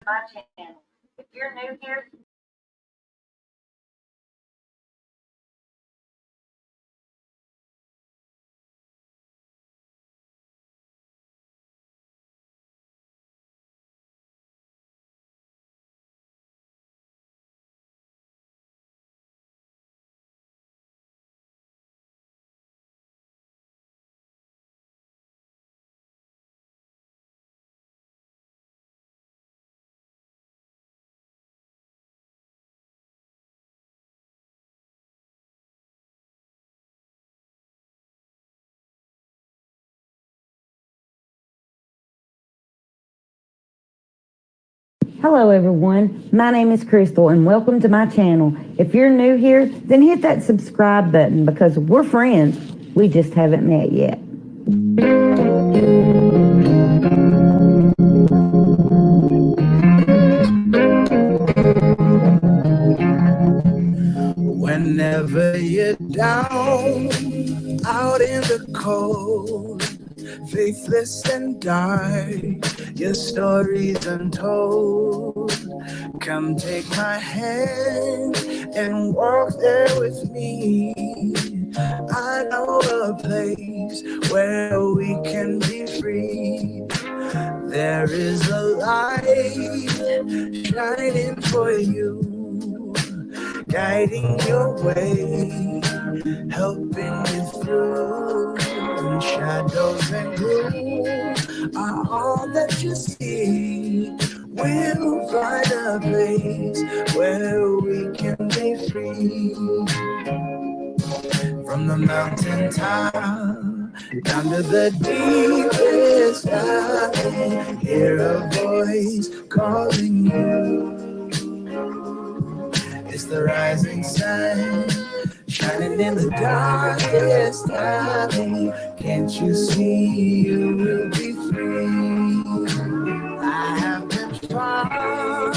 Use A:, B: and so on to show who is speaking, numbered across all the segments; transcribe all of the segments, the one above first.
A: my channel. If you're new here,
B: Hello everyone, my name is Crystal and welcome to my channel. If you're new here, then hit that subscribe button because we're friends, we just haven't met yet.
C: Whenever you're down, out in the cold, faithless and dark, your story's untold. Come take my hand and walk there with me. I know a place where we can be free. There is a light shining for you, guiding your way, helping you through. Shadows and gloom are all that you see. We'll find a place where we can be free. From the mountain top down to the deepest valley, hear a voice calling you. It's the rising sun, shining in the darkest valley. Can't you see you will be free? I have been far,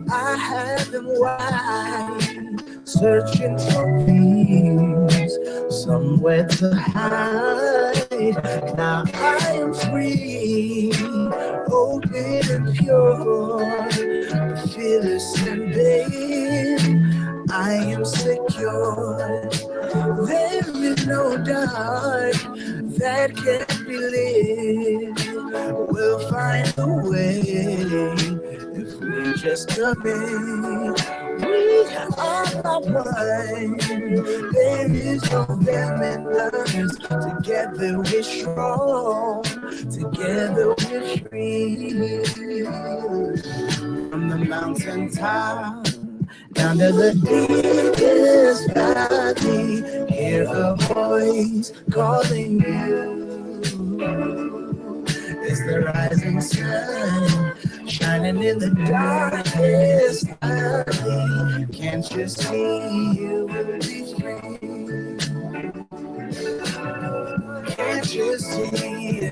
C: I have been wide, searching for peace, somewhere to hide. Now I am free, open and pure, fearless and babe. I am secure. There is no dark that can't be lit. We'll find a way if we just come in. We are one. There is no them and us. Together we're strong. Together we're free. From the mountain top down to the deepest valley, hear a voice calling you. It's the rising sun, shining in the darkest valley. Can't you see you will be free? Can't you see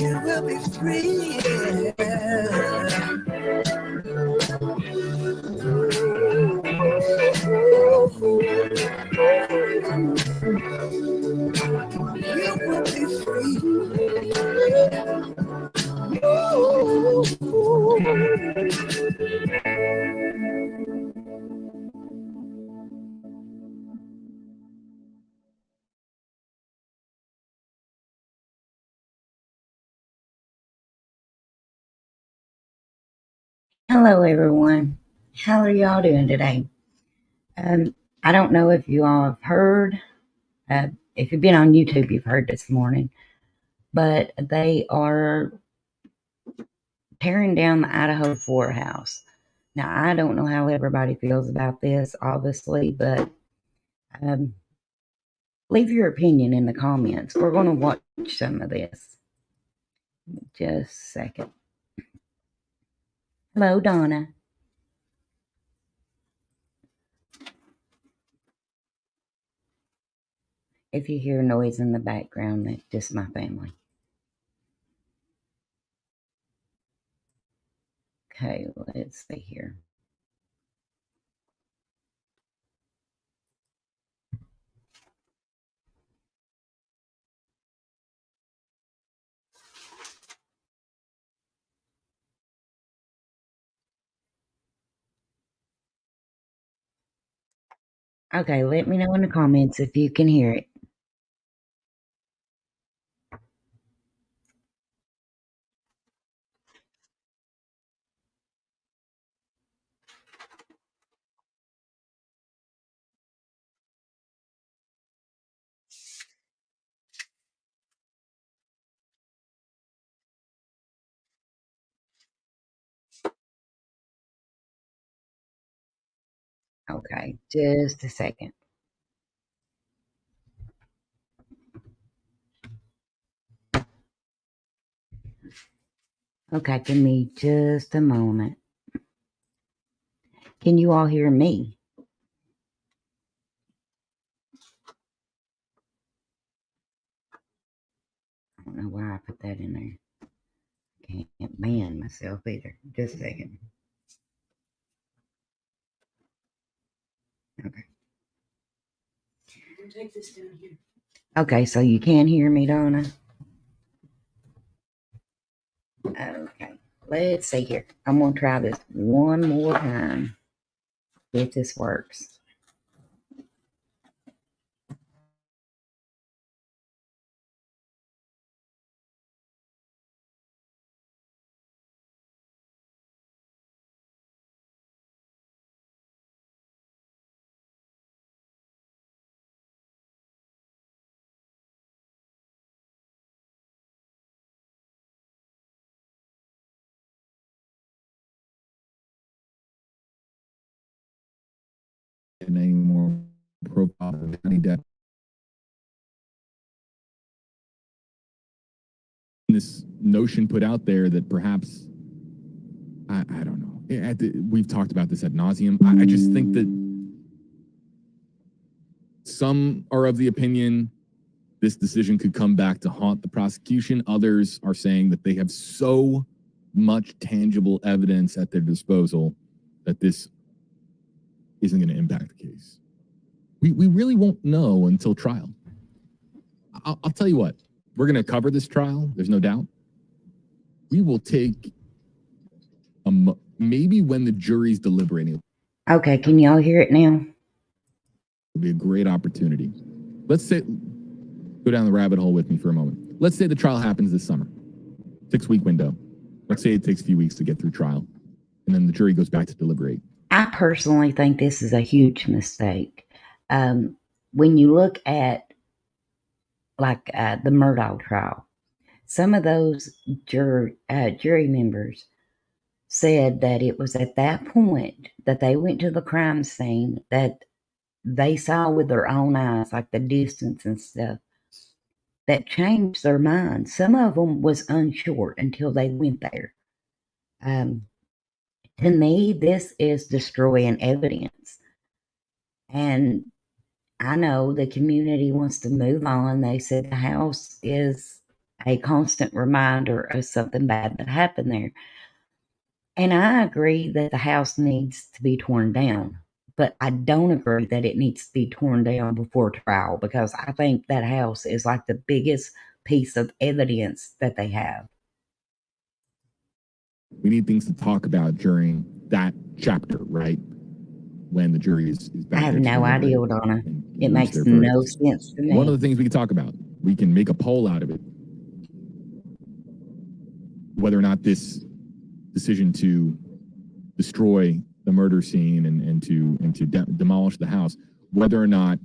C: you will be free? You will be
B: Hello everyone, how are y'all doing today? I don't know if you all have heard, if you've been on YouTube, you've heard this morning, but they are tearing down the Idaho House. Now, I don't know how everybody feels about this, obviously, but leave your opinion in the comments. We're going to watch some of this. Just a second. Hello, Donna. If you hear noise in the background, that's just my family. Okay, let's see here. Okay, let me know in the comments if you can hear it. Okay, just a second. Okay, give me just a moment. Can you all hear me? I don't know why I put that in there. Can't ban myself either. Just a second. Okay.
C: Take this down here.
B: Okay, so you can hear me, Donna? Okay, let's see here. I'm going to try this one more time. If this works.
D: And any more profile of Johnny Depp. This notion put out there that perhaps, I don't know. We've talked about this ad nauseum. I just think that some are of the opinion this decision could come back to haunt the prosecution. Others are saying that they have so much tangible evidence at their disposal that this isn't going to impact the case. We really won't know until trial. I'll tell you what, we're going to cover this trial. There's no doubt. We will take maybe when the jury's deliberating.
B: Okay, can y'all hear it now?
D: It'll be a great opportunity. Let's say, go down the rabbit hole with me for a moment. Let's say the trial happens this summer, 6-week window. Let's say it takes a few weeks to get through trial, and then the jury goes back to deliberate.
B: I personally think this is a huge mistake. When you look at the Murdaugh trial, some of those jury members said that it was at that point that they went to the crime scene that they saw with their own eyes, like the distance and stuff, that changed their mind. Some of them was unsure until they went there. To me, this is destroying evidence. And I know the community wants to move on. They said the house is a constant reminder of something bad that happened there. And I agree that the house needs to be torn down. But I don't agree that it needs to be torn down before trial, because I think that house is like the biggest piece of evidence that they have.
D: We need things to talk about during that chapter, right? When the jury is back.
B: I have no idea, Donna. It makes no sense to me.
D: One of the things we can talk about, we can make a poll out of it, whether or not this decision to destroy the murder scene and to demolish the house, whether or not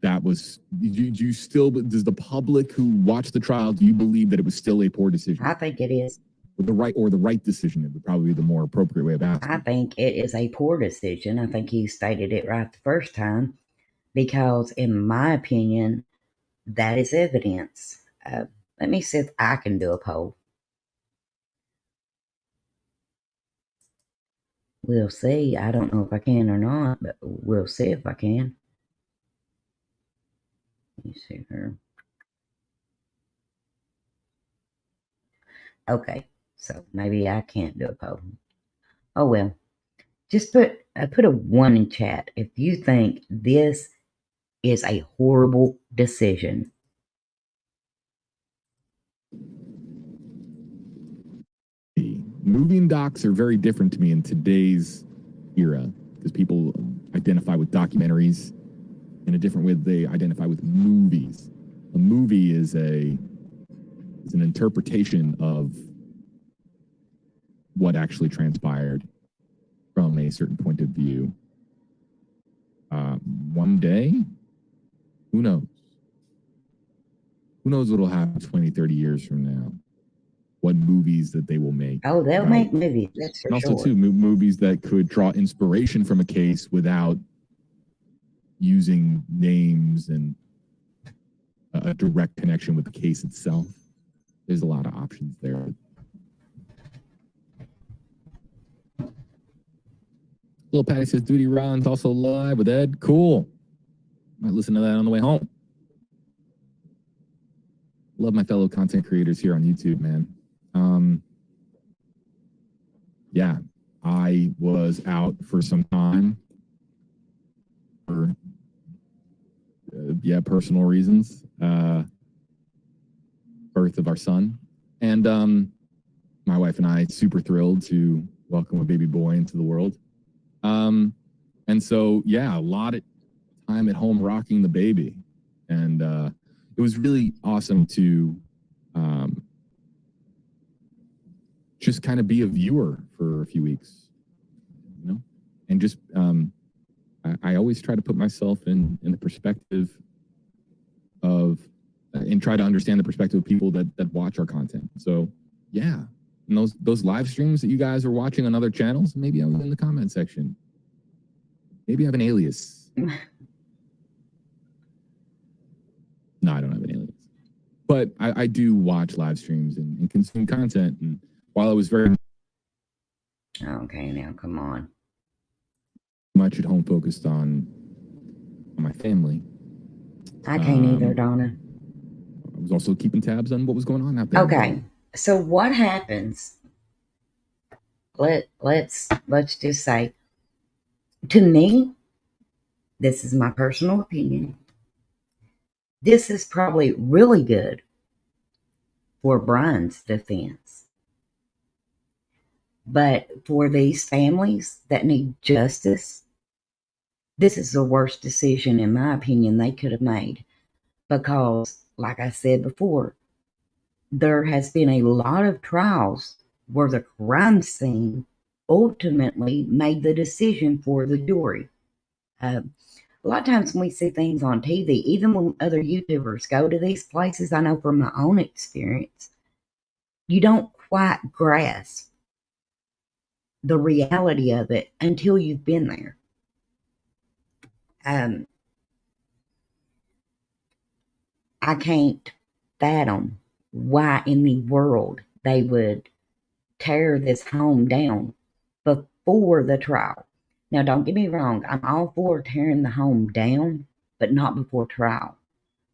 D: that was, does the public who watched the trial, do you believe that it was still a poor decision?
B: I think it is.
D: The right decision, it would probably be the more appropriate way of asking.
B: I think it is a poor decision. I think he stated it right the first time, because in my opinion, that is evidence. Let me see if I can do a poll. We'll see. I don't know if I can or not, but we'll see if I can. Let me see here. Okay, so maybe I can't do a poll. Oh well. Just put a 1 in chat if you think this is a horrible decision.
D: Moving docs are very different to me in today's era, because people, identify with documentaries. In a different way, they identify with movies. A movie is an interpretation of what actually transpired from a certain point of view. One day, who knows? Who knows what will happen 20, 30 years from now? What movies that they will make.
B: Oh, they'll
D: about-
B: make movies, that's for
D: and also,
B: sure.
D: too, movies that could draw inspiration from a case without using names and a direct connection with the case itself. There's a lot of options there. Little Patty says Duty Ron's also live with Ed. Cool. Might listen to that on the way home. Love my fellow content creators here on YouTube, man. Yeah, I was out for some time for personal reasons. Birth of our son, and my wife and I super thrilled to welcome a baby boy into the world. And so yeah, a lot of time at home rocking the baby, and it was really awesome to just kind of be a viewer for a few weeks, you know, and just I always try to put myself in the perspective of and try to understand the perspective of people that watch our content. So yeah, and those live streams that you guys are watching on other channels, maybe I was in the comment section. Maybe I have an alias. No, I don't have an alias. But I do watch live streams and consume content. And while I was very
B: Okay, now come on.
D: much at home focused on my family,
B: I can't either, Donna.
D: I was also keeping tabs on what was going on out there.
B: Okay, so what happens? Let's just say, to me, this is my personal opinion. This is probably really good for Brian's defense. But for these families that need justice, this is the worst decision, in my opinion, they could have made. Because, like I said before, there has been a lot of trials where the crime scene ultimately made the decision for the jury. A lot of times when we see things on TV, even when other YouTubers go to these places, I know from my own experience, you don't quite grasp the reality of it until you've been there. I can't fathom why in the world they would tear this home down before the trial. Now, don't get me wrong, I'm all for tearing the home down, but not before trial.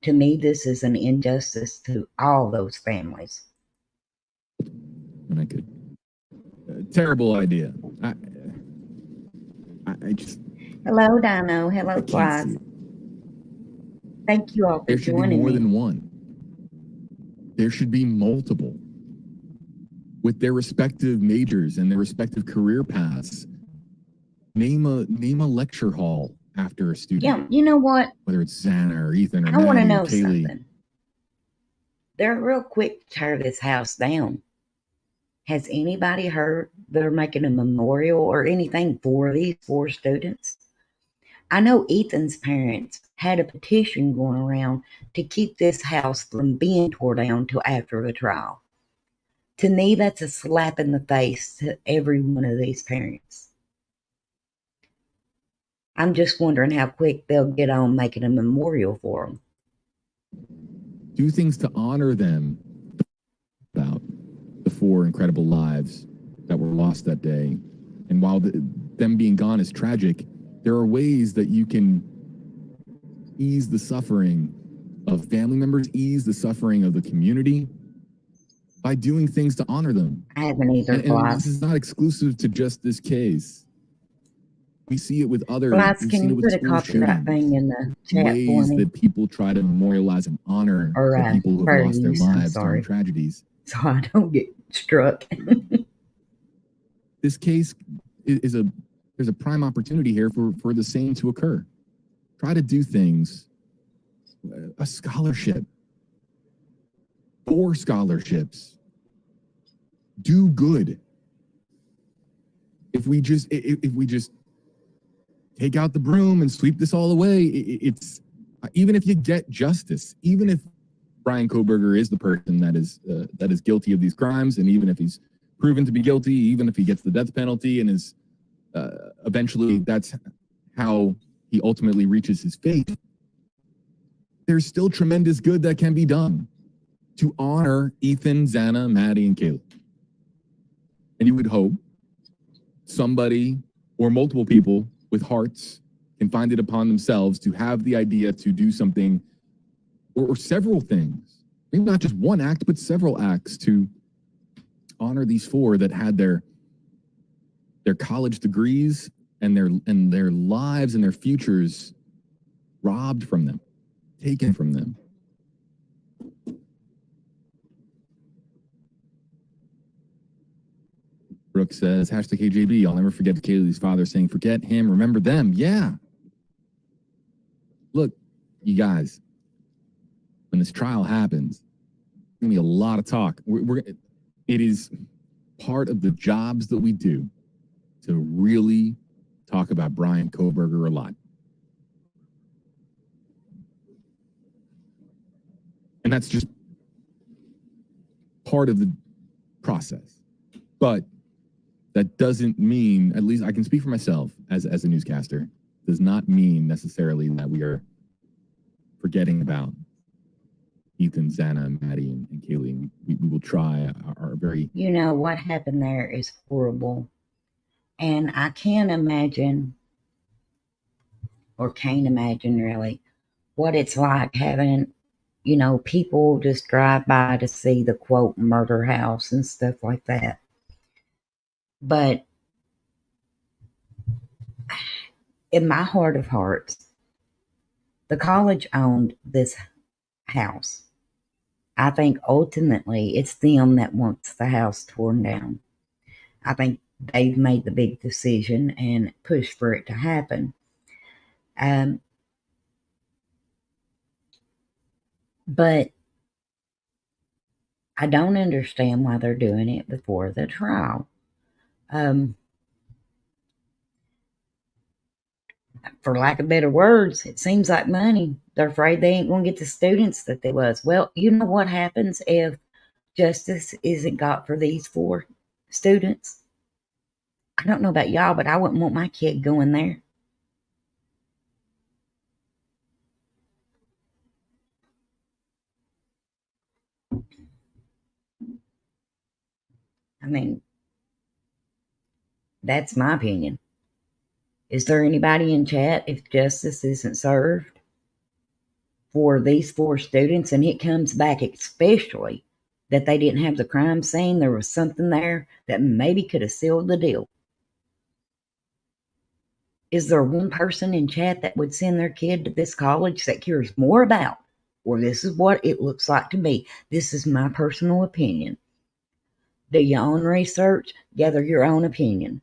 B: To me, this is an injustice to all those families.
D: And I could. Terrible idea. I just.
B: Hello, Dino. Hello,
D: I can't
B: Flies.
D: see it.
B: Thank you all for
D: There should be
B: joining
D: more
B: me.
D: than one. There should be multiple with their respective majors and their respective career paths. Name a lecture hall after a student.
B: Yeah, you know what?
D: Whether it's Xana or Ethan or
B: I want to
D: Maddie
B: know
D: or Kaylee.
B: something. They're real quick to tear this house down. Has anybody heard they're making a memorial or anything for these 4 students? I know Ethan's parents had a petition going around to keep this house from being torn down till after the trial. To me, that's a slap in the face to every one of these parents. I'm just wondering how quick they'll get on making a memorial for them.
D: Do things to honor them about the 4 incredible lives that were lost that day. And while them being gone is tragic, there are ways that you can ease the suffering of family members, ease the suffering of the community by doing things to honor them.
B: I haven't either,
D: And
B: Flies.
D: this is not exclusive to just this case. We see it with other.
B: Flies,
D: we've
B: can
D: seen
B: you
D: it with
B: put a
D: school
B: copy of that
D: shootings.
B: thing in the chat for
D: Ways
B: me?
D: that people try to memorialize and honor
B: Or,
D: the people who
B: fair
D: have lost their
B: use, I'm
D: lives
B: sorry.
D: during tragedies.
B: So I don't get struck.
D: This case is a there's a prime opportunity here for the same to occur. Try to do things, a scholarship, 4 scholarships. Do good. If we just take out the broom and sweep this all away, it's even if you get justice, even if Brian Kohberger is the person that is guilty of these crimes, and even if he's proven to be guilty, even if he gets the death penalty and is eventually that's how he ultimately reaches his fate, there's still tremendous good that can be done to honor Ethan, Xana, Maddie, and Kaylee. And you would hope somebody or multiple people with hearts can find it upon themselves to have the idea to do something or several things, maybe not just one act, but several acts to honor these 4 that had their college degrees and their lives and their futures robbed from them, taken from them. Brooke says, #KJB, I'll never forget Kaylee's father saying, forget him, remember them. Yeah. Look, you guys, when this trial happens, there's going to be a lot of talk. It is part of the jobs that we do to really talk about Brian Kohberger a lot. And that's just part of the process. But that doesn't mean, at least I can speak for myself as a newscaster, does not mean necessarily that we are forgetting about Ethan, Xana, Maddie, and Kaylee. We will try our very...
B: You know, what happened there is horrible. And I can't imagine, or can't imagine really, what it's like having, you know, people just drive by to see the, quote, murder house and stuff like that. But in my heart of hearts, the college owned this house. I think ultimately it's them that wants the house torn down. I think they've made the big decision and pushed for it to happen. But I don't understand why they're doing it before the trial. For lack of better words, it seems like money. They're afraid they ain't going to get the students that they was. Well, you know what happens if justice isn't got for these 4 students? I don't know about y'all, but I wouldn't want my kid going there. I mean, that's my opinion. Is there anybody in chat, if justice isn't served for these 4 students, and it comes back especially that they didn't have the crime scene, there was something there that maybe could have sealed the deal? Is there one person in chat that would send their kid to this college that cares more about, or this is what it looks like to me? This is my personal opinion. Do your own research, gather your own opinion.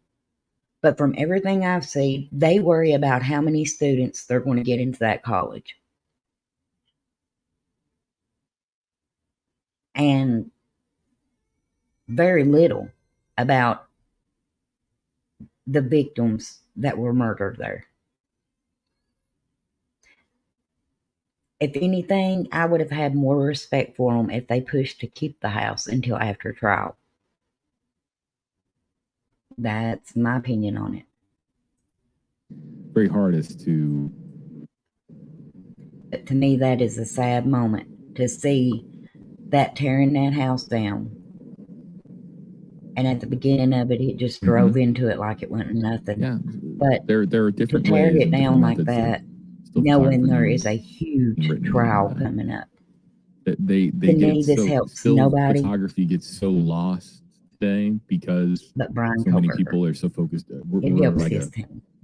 B: But from everything I've seen, they worry about how many students they're going to get into that college. And very little about the victims that were murdered there. If anything, I would have had more respect for them if they pushed to keep the house until after trial. That's my opinion on it.
D: Very hard as to...
B: But to me, that is a sad moment to see that tearing that house down. And at the beginning of it, it just drove into it like it wasn't nothing.
D: Yeah,
B: but
D: there are different
B: to tear
D: ways
B: it down like that, knowing there is a huge trial coming up.
D: They
B: to
D: get
B: me, this helps nobody.
D: Photography gets so lost today because
B: but Brian
D: so many
B: Kohberger.
D: people are so focused.
B: We're like a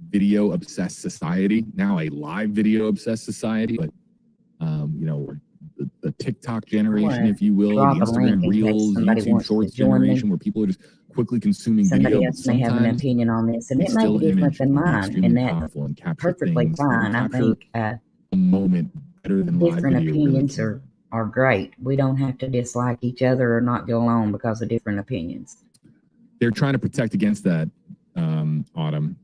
D: video obsessed society, now a live video obsessed society, but you know, the TikTok generation, if you will, the Instagram Reels, YouTube Shorts generation, where people are just quickly consuming
B: somebody
D: video,
B: else
D: but
B: may have an
D: sometimes
B: opinion on this, and
D: a
B: it may
D: still
B: be different
D: image
B: than
D: can be
B: mine,
D: extremely
B: and that's
D: powerful and capture
B: perfectly
D: things,
B: fine. I
D: capture
B: think
D: a moment better than live
B: different
D: video really
B: opinions
D: can.
B: are great. We don't have to dislike each other or not get along because of different opinions.
D: They're trying to protect against that, Autumn.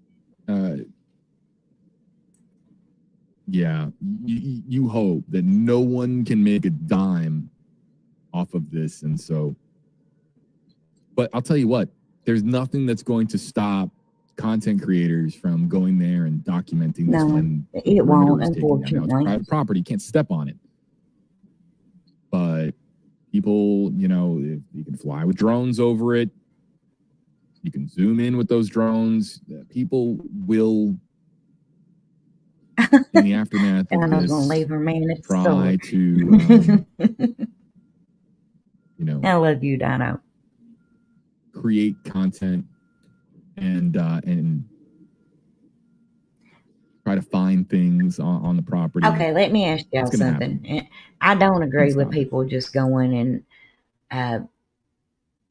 D: Yeah, you hope that no one can make a dime off of this, and so. But I'll tell you what, there's nothing that's going to stop content creators from going there and documenting this
B: No,
D: when the
B: it
D: perimeter
B: won't,
D: is taken down. Now, it's
B: unfortunately.
D: private property, you can't step on it. But people, you know, if you can fly with drones over it, you can zoom in with those drones. People will, in the aftermath of
B: And I was
D: this,
B: going to leave her man at the
D: try
B: store.
D: to, you know,
B: I love you, Dino.
D: create content and try to find things on the property.
B: Okay, let me ask y'all
D: It's gonna
B: something. I don't agree
D: Can't
B: with
D: stop it.
B: people just going and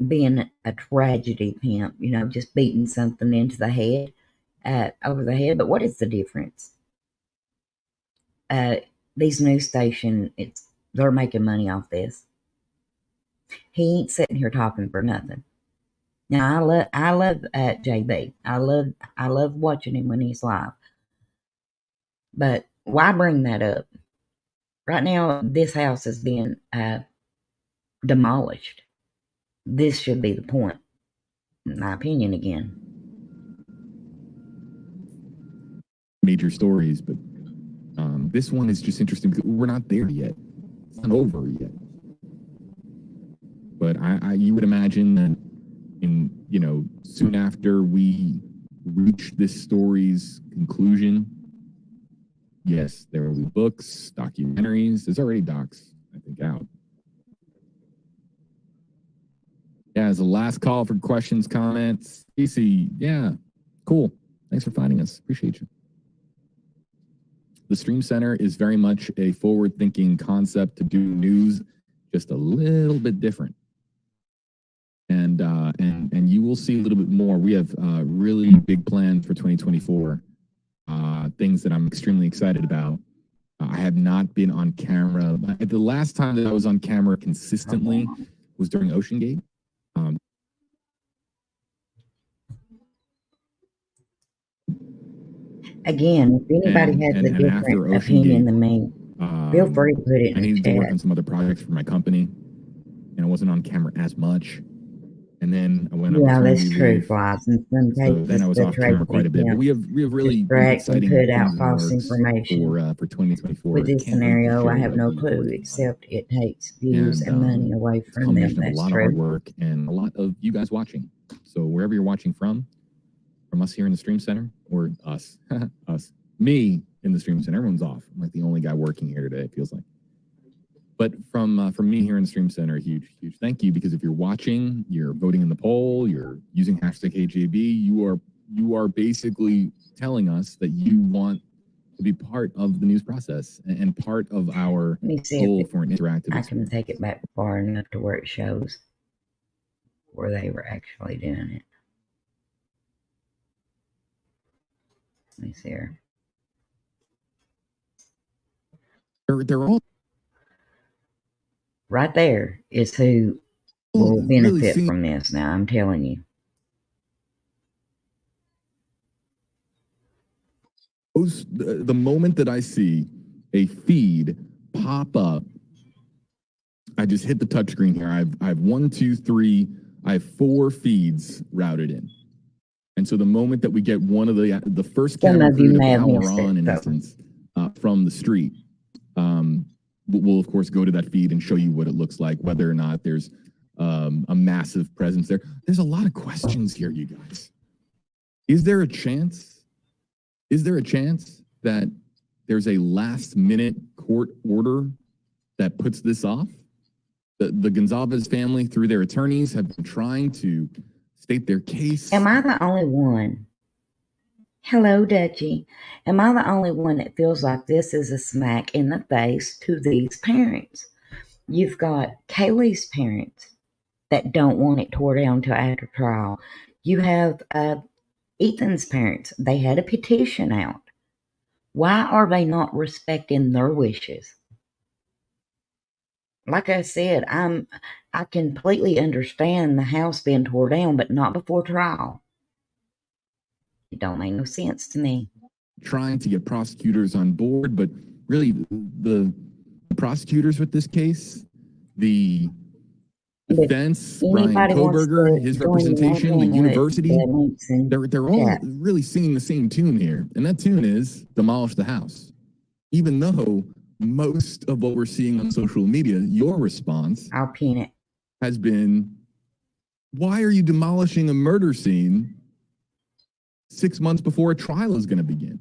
B: being a tragedy pimp, you know, just beating something into the head, over the head. But what is the difference? These news stations, they're making money off this. He ain't sitting here talking for nothing. Now I love JB. I love watching him when he's live. But why bring that up? Right now, this house is being demolished. This should be the point, in my opinion. Again,
D: major stories, but this one is just interesting because we're not there yet. It's not over yet. But you would imagine that soon after we reach this story's conclusion, yes, there will be books, documentaries. There's already docs, I think, out. Yeah, as a last call for questions, comments. DC, yeah, cool. Thanks for finding us. Appreciate you. The Stream Center is very much a forward-thinking concept to do news, just a little bit different. And you will see a little bit more. We have really big plans for 2024, things that I'm extremely excited about. I have not been on camera. The last time that I was on camera consistently was during Ocean Gate.
B: again, if anybody has a different opinion than me, feel free to put it in
D: I
B: the
D: needed to work
B: chat.
D: on some other projects for my company, and I wasn't on camera as much. And then I went on
B: that's
D: maternity
B: true,
D: leave.
B: Flies. In some
D: So
B: cases,
D: then I was
B: the
D: off camera quite a bit. But we have really
B: distract and
D: exciting
B: put
D: things
B: out
D: in the
B: false
D: works
B: information.
D: for 2024.
B: With this
D: Can't wait to
B: scenario, I
D: share
B: have
D: what
B: no
D: we
B: clue
D: working on.
B: except it takes views and money away
D: It's a
B: from them.
D: combination of a
B: That's
D: lot of hard
B: true.
D: work and a lot of you guys watching. So wherever you're watching from us here in the Stream Center, or us, me in the Stream Center, everyone's off. I'm like the only guy working here today, it feels like. But from me here in the Stream Center, huge thank you, because if you're watching, you're voting in the poll, you're using #AJB, you are basically telling us that you want to be part of the news process and part of our goal for an interactive
B: I can take it back far enough to where it shows where they were actually doing it. Let me see here.
D: They're all
B: right there is who will benefit from this. Now, I'm telling you.
D: The moment that I see a feed pop up, I just hit the touchscreen here. I have 1, 2, 3. I have 4 feeds routed in, and so the moment that we get one of the first camera crew to power on, in essence, from the street, we'll of course go to that feed and show you what it looks like, whether or not there's a massive presence there. There's a lot of questions here, you guys. Is there a chance that there's a last-minute court order that puts this off? The Gonzalez family, through their attorneys, have been trying to state their case.
B: Am I the only one? Hello, Dutchie. Am I the only one that feels like this is a smack in the face to these parents? You've got Kaylee's parents that don't want it tore down till after trial. You have Ethan's parents. They had a petition out. Why are they not respecting their wishes? Like I said, I completely understand the house being tore down, but not before trial. It don't make no sense to me.
D: Trying to get prosecutors on board, but really the prosecutors with this case, the defense, Brian Koberger, his representation, the university, they're all really singing the same tune here. And that tune is demolish the house. Even though most of what we're seeing on social media, your response
B: I'll pin it.
D: has been, why are you demolishing a murder scene 6 months before a trial is going to begin?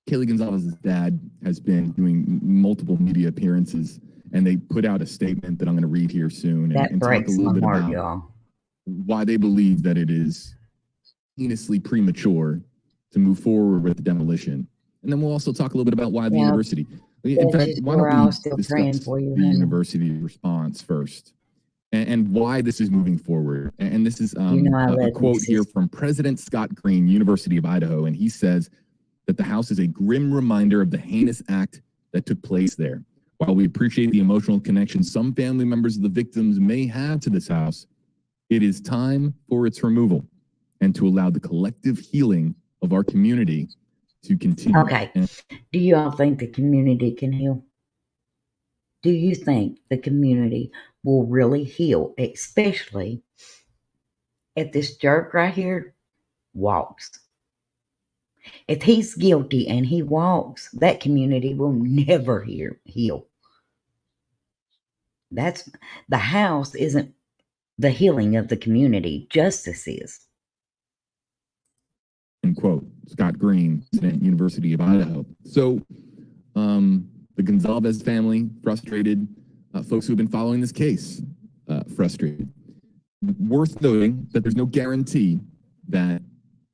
D: Kaylee Gonzalez's dad has been doing multiple media appearances, and they put out a statement that I'm going to read here soon and talk a little bit about why they believe that it is heinously premature to move forward with the demolition. And then we'll also talk a little bit about why the university. In fact, why don't we discuss the university response first and why this is moving forward. And this is a quote here from President Scott Green, University of Idaho, and he says that the house is a grim reminder of the heinous act that took place there. While we appreciate the emotional connection some family members of the victims may have to this house, it is time for its removal and to allow the collective healing of our community to continue.
B: Okay. Do you all think the community can heal? Do you think the community will really heal, especially if this jerk right here walks? If he's guilty and he walks, that community will never heal. That's the house isn't the healing of the community. Justice is.
D: End quote. Scott Green, President, University of Idaho. So the Gonzalez family frustrated. Folks who have been following this case frustrated. Worth noting that there's no guarantee that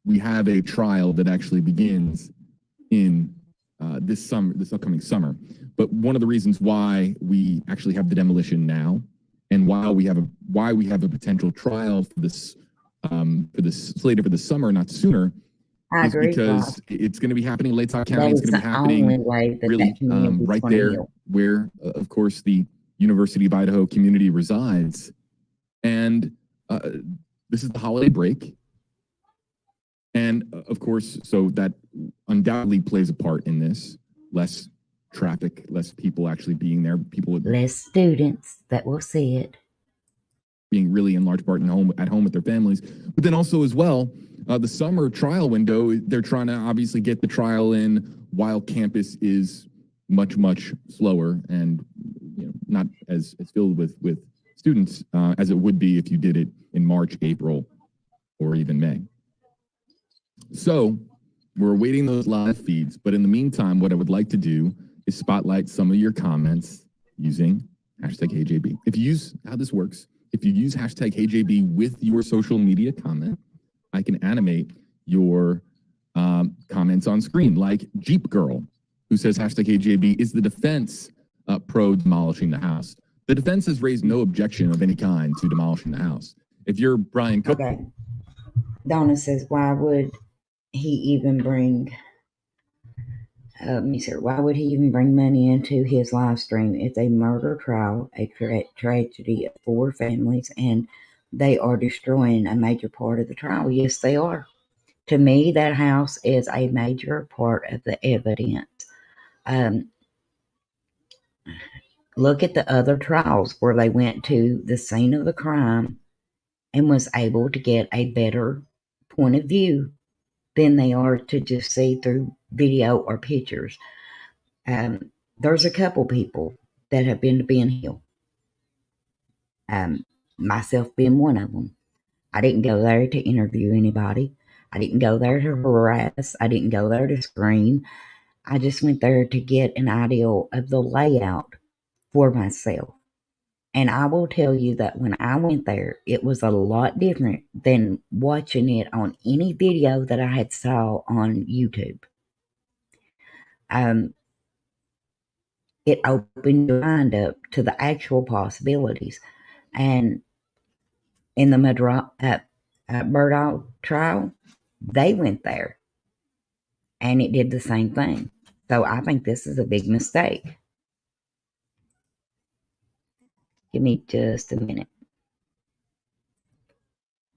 D: we have a trial that actually begins in this upcoming summer. But one of the reasons why we actually have the demolition now, and why we have a potential trial for this slated for the summer, not sooner, is because it's going to be happening in Lake County. It's going to be happening really right there where, of course, the University of Idaho community resides. And this is the holiday break. And of course, so that undoubtedly plays a part in this. Less traffic, less people actually being there.
B: Less students that will see it.
D: Being really in large part at home with their families. But then also as well, the summer trial window, they're trying to obviously get the trial in while campus is much, much slower and not as filled with students as it would be if you did it in March, April, or even May. So we're awaiting those live feeds. But in the meantime, what I would like to do is spotlight some of your comments using hashtag HeyJB. If you use how this works, if you use hashtag HeyJB with your social media comment, I can animate your comments on screen, like Jeep Girl, who says hashtag HeyJB, is the defense pro demolishing the house? The defense has raised no objection of any kind to demolishing the house. If you're Brian Cook.
B: Okay. Donna says, why would he even bring why would he even bring money into his live stream? It's a murder trial, a tragedy of 4 families, and they are destroying a major part of the trial. Yes, they are. To me, that house is a major part of the evidence. Look at the other trials where they went to the scene of the crime and was able to get a better point of view than they are to just see through video or pictures. There's a couple people that have been to Ben Hill. Myself being one of them. I didn't go there to interview anybody. I didn't go there to harass. I didn't go there to scream. I just went there to get an idea of the layout for myself. And I will tell you that when I went there, it was a lot different than watching it on any video that I had saw on YouTube. It opened your mind up to the actual possibilities. And in the Murdaugh trial, they went there and it did the same thing. So I think this is a big mistake. Give me just a minute.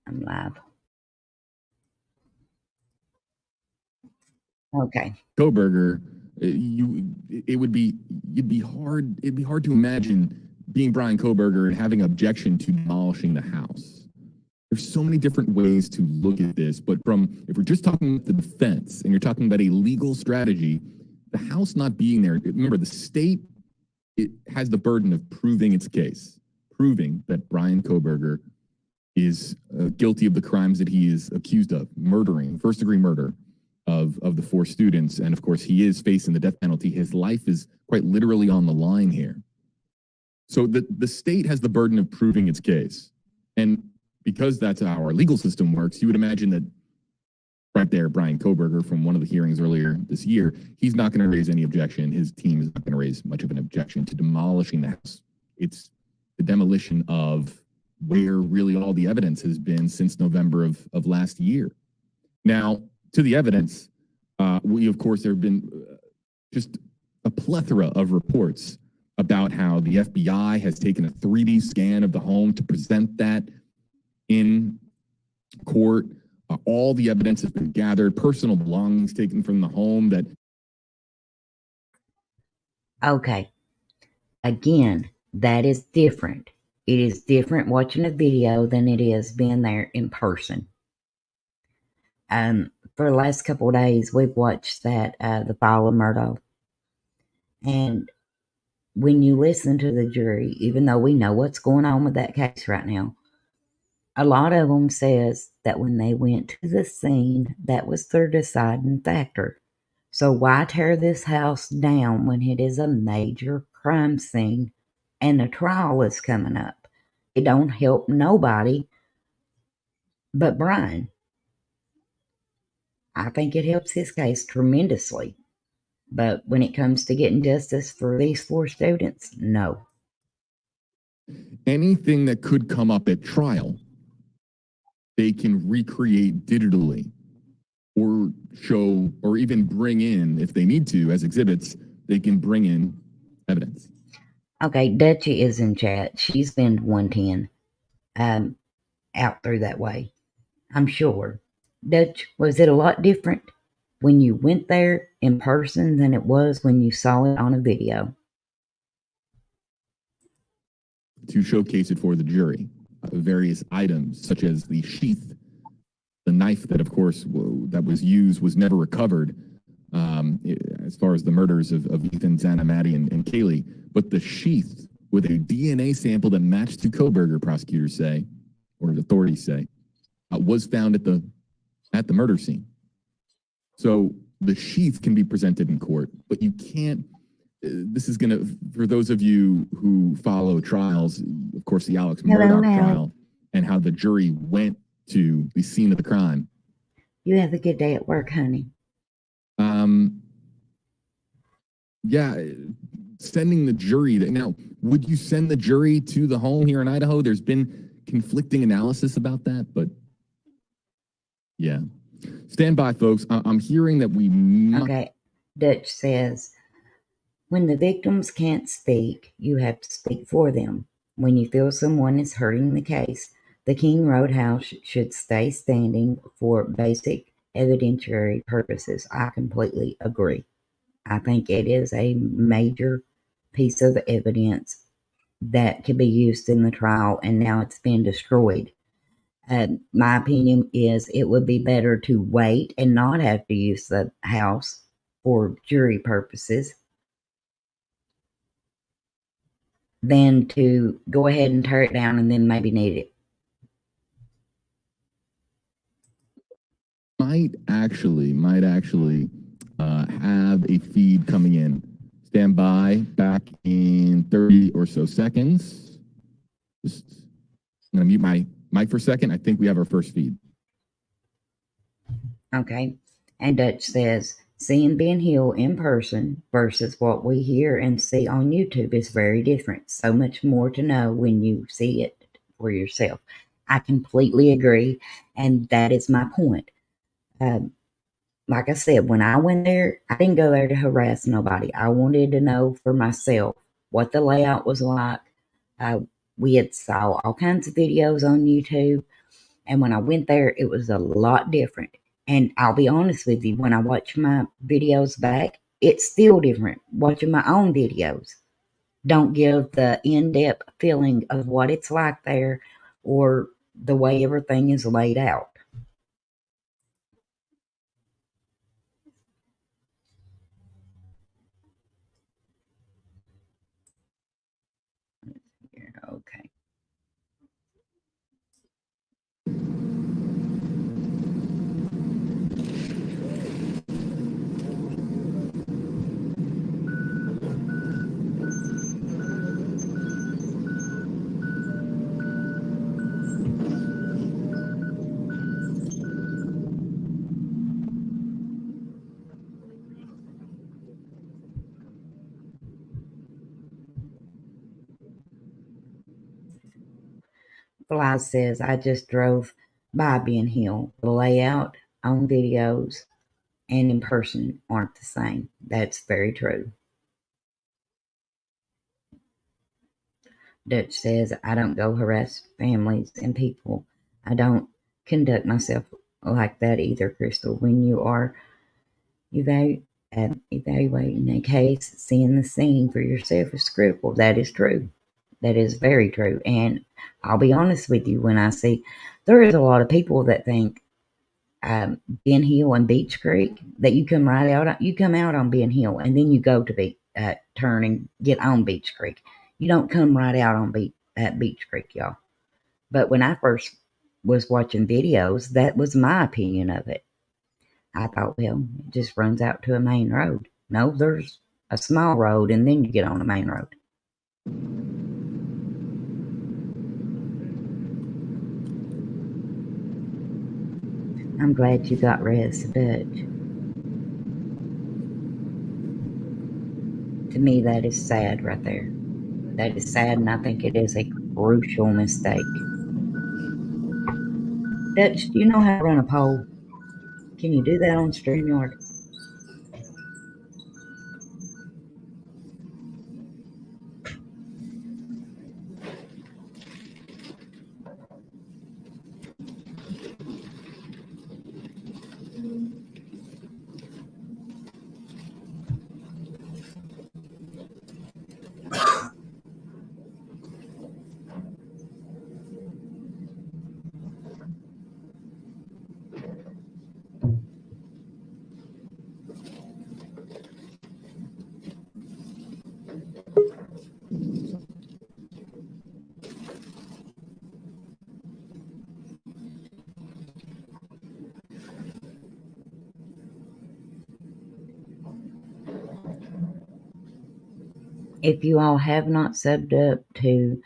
B: I'm live. Okay.
D: Koberger, it'd be hard to imagine being Brian Koberger and having objection to demolishing the house. There's so many different ways to look at this, but if we're just talking about the defense and you're talking about a legal strategy, the house not being there, remember the state, it has the burden of proving its case, proving that Brian Koberger is guilty of the crimes that he is accused of, murdering, first-degree murder of the 4 students. And of course, he is facing the death penalty. His life is quite literally on the line here. So the state has the burden of proving its case. And because that's how our legal system works, you would imagine that right there, Brian Koberger from one of the hearings earlier this year, he's not going to raise any objection. His team is not going to raise much of an objection to demolishing the house. It's the demolition of where really all the evidence has been since November of last year. Now, to the evidence, of course, there have been just a plethora of reports about how the FBI has taken a 3D scan of the home to present that in court. All the evidence has been gathered, personal belongings taken from the home that...
B: Okay. Again, that is different. It is different watching a video than it is being there in person. For the last couple of days, we've watched that, the file of Murdaugh. And when you listen to the jury, even though we know what's going on with that case right now, a lot of them says that when they went to the scene, that was their deciding factor. So why tear this house down when it is a major crime scene and the trial is coming up? It don't help nobody but Brian. I think it helps his case tremendously. But when it comes to getting justice for these 4 students, no.
D: Anything that could come up at trial, they can recreate digitally or show or even bring in, if they need to, as exhibits, they can bring in evidence.
B: Okay, Dutchie is in chat. She's been 110 out through that way, I'm sure. Dutch, was it a lot different when you went there in person than it was when you saw it on a video?
D: To showcase it for the jury, various items such as the sheath, the knife that, of course, that was used was never recovered as far as the murders of Ethan, Xana, Maddie, and Kaylee. But the sheath with a DNA sample that matched to Koberger, prosecutors say, or authorities say, was found at the murder scene. So the sheath can be presented in court, but you can't. This is going to, for those of you who follow trials, of course, the Alex Murdaugh trial and how the jury went to the scene of the crime.
B: You have a good day at work, honey.
D: Yeah, sending the jury. Now, would you send the jury to the home here in Idaho? There's been conflicting analysis about that, but yeah. Stand by, folks. I'm hearing that we...
B: Okay, Dutch says, when the victims can't speak, you have to speak for them. When you feel someone is hurting the case, the King Road House should stay standing for basic evidentiary purposes. I completely agree. I think it is a major piece of evidence that can be used in the trial, and now it's been destroyed. My opinion is it would be better to wait and not have to use the house for jury purposes than to go ahead and tear it down and then maybe need it.
D: Might actually have a feed coming in. Stand by, back in 30 or so seconds. Just, I'm going to mute my mic for a second. I think we have our first feed.
B: Okay. And Dutch says, seeing Ben Hill in person versus what we hear and see on YouTube is very different. So much more to know when you see it for yourself. I completely agree, and that is my point. Like I said, when I went there, I didn't go there to harass nobody. I wanted to know for myself what the layout was like. We had saw all kinds of videos on YouTube, and when I went there, it was a lot different. And I'll be honest with you, when I watch my videos back, it's still different. Watching my own videos don't give the in-depth feeling of what it's like there or the way everything is laid out. Okay. Fly says, I just drove by Ben Hill. The layout on videos and in person aren't the same. That's very true. Dutch says, I don't go harass families and people. I don't conduct myself like that either, Crystal. When you are evaluating a case, seeing the scene for yourself is critical. That is true. That is very true. And I'll be honest with you, when I see there is a lot of people that think Ben Hill and Beach Creek that you come out on Ben Hill and then you go to turn and get on Beach Creek. You don't come right out on Beach Creek, y'all. But when I first was watching videos, that was my opinion of it. I thought, well, it just runs out to a main road. No, there's a small road and then you get on a main road. I'm glad you got res, Dutch. To me, that is sad right there. That is sad, and I think it is a crucial mistake. Dutch, do you know how to run a poll? Can you do that on StreamYard? If you all have not subbed up to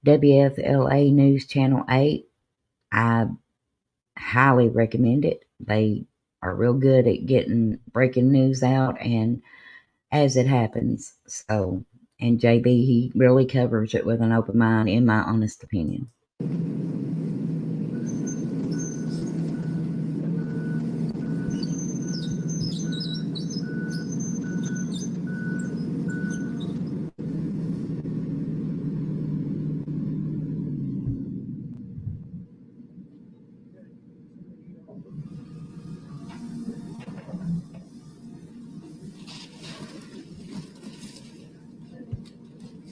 B: WFLA News Channel 8, I highly recommend it. They are real good at getting breaking news out and as it happens. So, and JB, he really covers it with an open mind, in my honest opinion.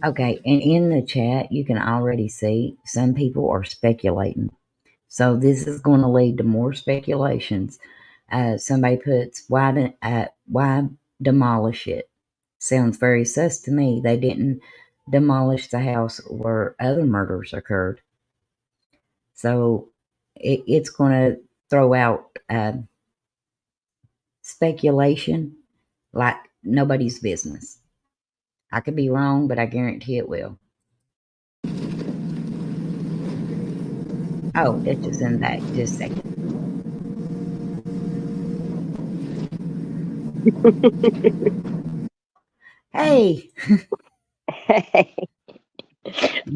B: Okay, and in the chat, you can already see some people are speculating. So this is going to lead to more speculations. Somebody puts, why demolish it? Sounds very sus to me. They didn't demolish the house where other murders occurred. So it's going to throw out speculation like nobody's business. I could be wrong, but I guarantee it will. Oh, it's just in back. Just a second. Hey.
E: Hey.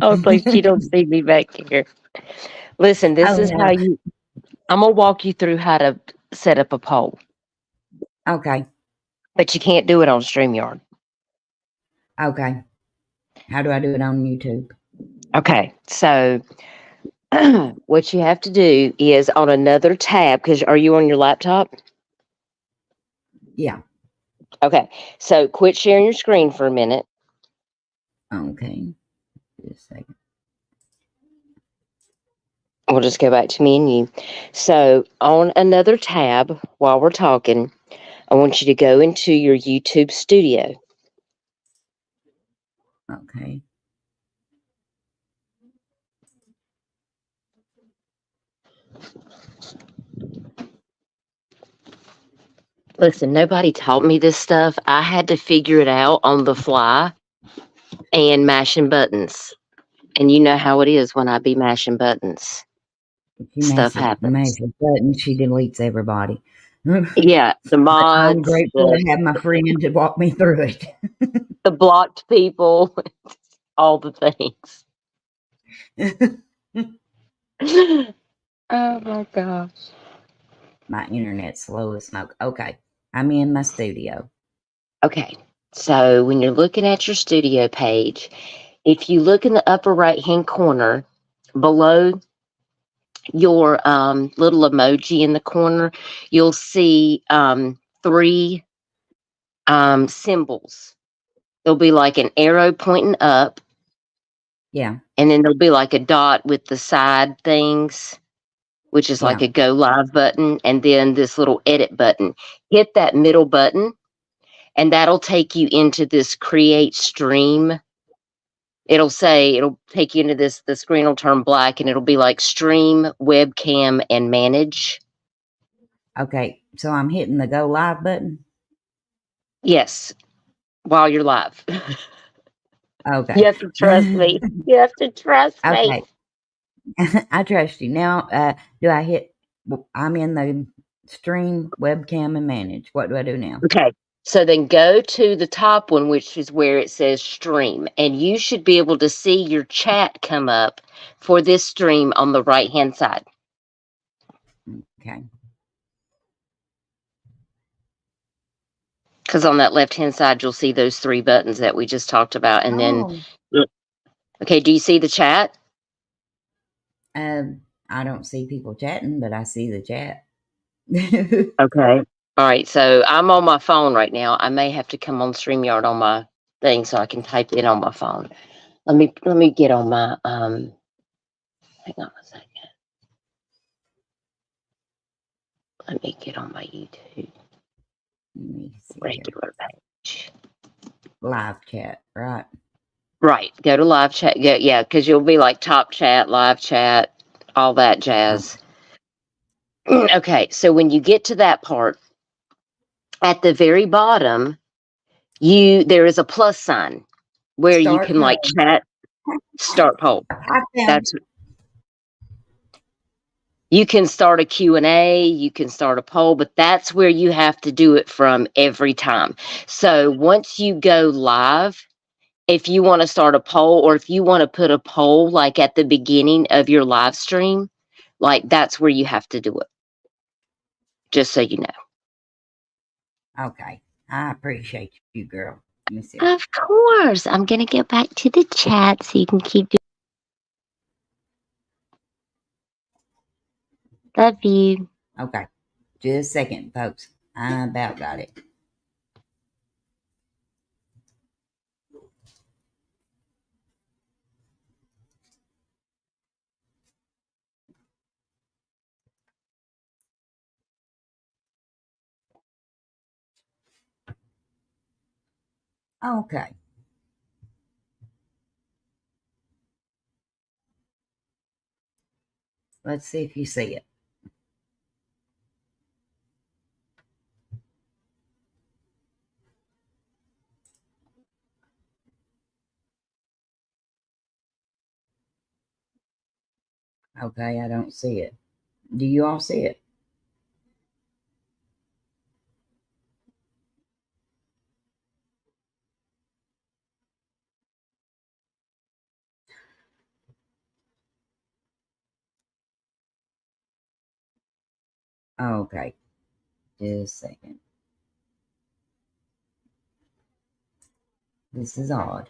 E: I was like, she don't see me back here. Listen, this
B: Oh,
E: is how you. I'm gonna walk you through how to set up a poll,
B: okay.
E: but you can't do it on StreamYard.
B: Okay. How do I do it on YouTube?
E: Okay, so what you have to do is on another tab. Because are you on your laptop?
B: Yeah.
E: Okay, so quit sharing your screen for a minute.
B: Okay. Just a second.
E: We'll just go back to me and you. So on another tab, while we're talking, I want you to go into your YouTube studio.
B: Okay.
E: Listen, nobody taught me this stuff. I had to figure it out on the fly and mashing buttons. And you know how it is when I be mashing buttons.
B: She
E: Stuff
B: mashes
E: happens.
B: button. She deletes everybody. But
E: Yeah, the
B: I'm
E: mods,
B: grateful to have my friend to walk me through it.
E: the blocked people, all the things. Oh my gosh.
B: My internet's slow as smoke. Okay. I'm in my studio.
E: Okay, so when you're looking at your studio page, if you look in the upper right hand corner below your little emoji in the corner, you'll see three symbols. There'll be like an arrow pointing up,
B: Yeah.
E: and then there'll be like a dot with the side things, which is like
B: Yeah.
E: a go live button, and then this little edit button. Hit that middle button, and that'll take you into this create stream. It'll take you into this, the screen will turn black, and it'll be like stream, webcam, and manage.
B: Okay. So I'm hitting the go live button.
E: Yes, while you're live.
B: Okay.
E: You have to trust me. You have to trust me.
B: Okay. I trust you. Now, do I hit? I'm in the stream, webcam, and manage. What do I do now?
E: Okay. So then go to the top one, which is where it says stream, and you should be able to see your chat come up for this stream on the right hand side.
B: Okay.
E: Because on that left hand side, you'll see those three buttons that we just talked about. And then, okay, do you see the chat?
B: I don't see people chatting, but I see the chat.
E: Okay. All right. So I'm on my phone right now. I may have to come on StreamYard on my thing so I can type it on my phone. Let me get on my hang on a second. Let me get on my YouTube
B: Let me see here.
E: regular page.
B: Live chat, right?
E: Right. Go to live chat. Yeah, because you'll be like top chat, live chat, all that jazz. Okay. So when you get to that part, at the very bottom, there is a plus sign where you
B: Start
E: can like
B: poll.
E: chat, start poll.
B: I found.
E: That's You can start a Q&A, you can start a poll, but that's where you have to do it from every time. So once you go live, if you want to start a poll or if you want to put a poll like at the beginning of your live stream, like that's where you have to do it. Just so you know.
B: Okay. I appreciate you, girl. Let me see.
E: Of course. I'm going to get back to the chat so you can keep doing. Love you.
B: Okay. Just a second, folks. I about got it. Okay. Let's see if you see it. Okay, I don't see it. Do you all see it? Okay, just a second. This is odd.